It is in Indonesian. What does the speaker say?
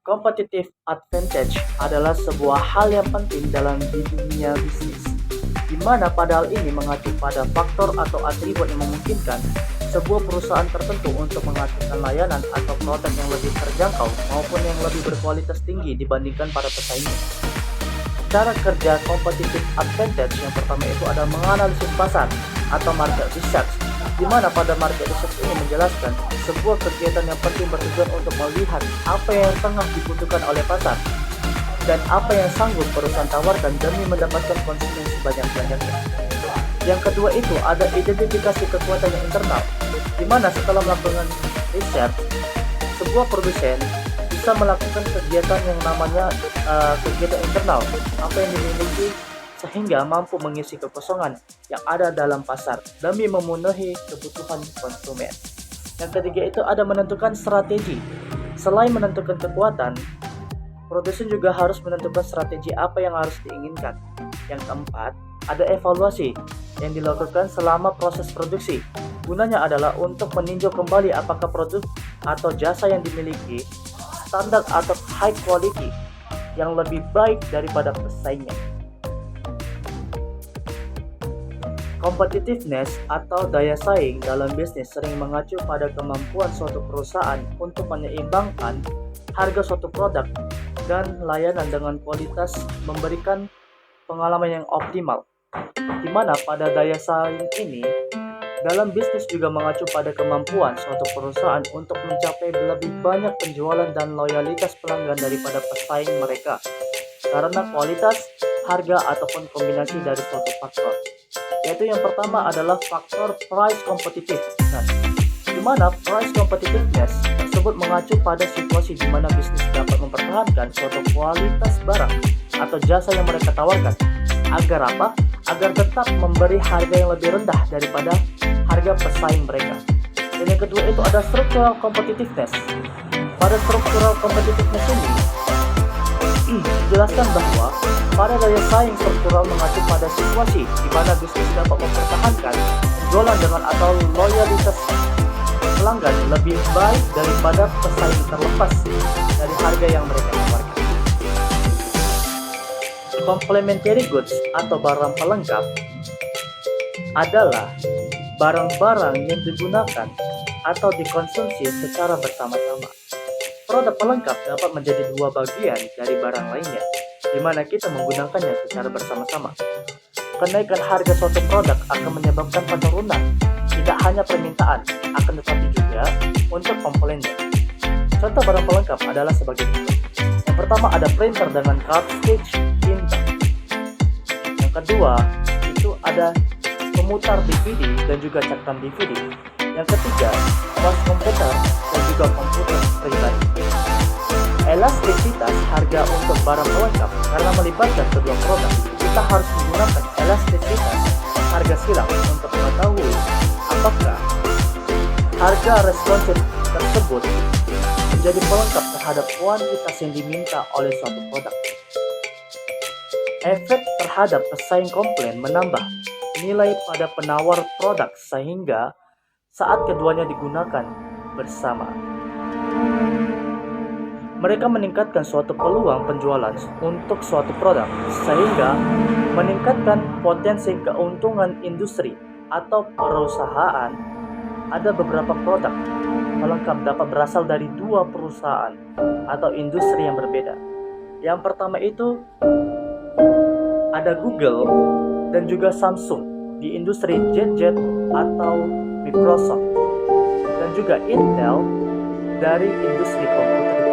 Competitive advantage adalah sebuah hal yang penting dalam dunia bisnis, di mana pada hal ini mengacu pada faktor atau atribut yang memungkinkan sebuah perusahaan tertentu untuk menghasilkan layanan atau produk yang lebih terjangkau maupun yang lebih berkualitas tinggi dibandingkan para pesaingnya. Cara kerja competitive advantage yang pertama itu adalah menganalisis pasar atau market research, di mana pada market research ini menjelaskan sebuah kegiatan yang penting bertujuan untuk melihat apa yang tengah dibutuhkan oleh pasar dan apa yang sanggup perusahaan tawarkan demi mendapatkan konsumen sebanyak-banyaknya. Yang kedua itu ada identifikasi kekuatan yang internal, di mana setelah melakukan research, sebuah produsen bisa melakukan kegiatan yang namanya kegiatan internal, apa yang dimiliki sehingga mampu mengisi kekosongan yang ada dalam pasar demi memenuhi kebutuhan konsumen. Yang ketiga itu ada menentukan strategi. Selain menentukan kekuatan, produsen juga harus menentukan strategi apa yang harus diinginkan. Yang keempat, ada evaluasi yang dilakukan selama proses produksi. Gunanya adalah untuk meninjau kembali apakah produk atau jasa yang dimiliki standar atau high quality yang lebih baik daripada pesaingnya. Competitiveness atau daya saing dalam bisnis sering mengacu pada kemampuan suatu perusahaan untuk menyeimbangkan harga suatu produk dan layanan dengan kualitas memberikan pengalaman yang optimal. Di mana pada daya saing ini dalam bisnis juga mengacu pada kemampuan suatu perusahaan untuk mencapai lebih banyak penjualan dan loyalitas pelanggan daripada pesaing mereka karena kualitas, harga, ataupun kombinasi dari suatu faktor. Yaitu yang pertama adalah faktor price competitiveness, di mana price competitiveness tersebut mengacu pada situasi di mana bisnis dapat mempertahankan suatu kualitas barang atau jasa yang mereka tawarkan. Agar apa? Agar tetap memberi harga yang lebih rendah daripada harga pesaing mereka. Dan yang kedua itu ada structural competitiveness. Pada structural competitiveness ini dijelaskan bahwa pada daya saing struktural mengacu pada situasi di mana bisnis dapat mempertahankan penjualan dengan atau loyalitas pelanggan lebih baik daripada pesaing terlepas dari harga yang mereka tawarkan. Complementary goods atau barang pelengkap adalah barang-barang yang digunakan atau dikonsumsi secara bersama-sama. Produk pelengkap dapat menjadi dua bagian dari barang lainnya, di mana kita menggunakannya secara bersama-sama. Kenaikan harga suatu produk akan menyebabkan penurunan tidak hanya permintaan, akan tetapi juga untuk komponennya. Contoh barang pelengkap adalah sebagai berikut. Yang pertama ada printer dengan cartridge tinta. Yang kedua itu ada pemutar DVD dan juga cetakan DVD. Yang ketiga, mouse komputer dan juga komputer pribadi. Elastisitas harga untuk barang pelengkap karena melibatkan kedua produk, kita harus menggunakan elastisitas harga silang untuk mengetahui apakah harga responsif tersebut menjadi pelengkap terhadap kuantitas yang diminta oleh suatu produk. Efek terhadap pesaing komplain menambah nilai pada penawar produk sehingga saat keduanya digunakan bersama, mereka meningkatkan suatu peluang penjualan untuk suatu produk sehingga meningkatkan potensi keuntungan industri atau perusahaan. Ada beberapa produk pelengkap dapat berasal dari dua perusahaan atau industri yang berbeda. Yang pertama itu ada Google dan juga Samsung di industri gadget atau Microsoft, dan juga Intel dari industri komputer.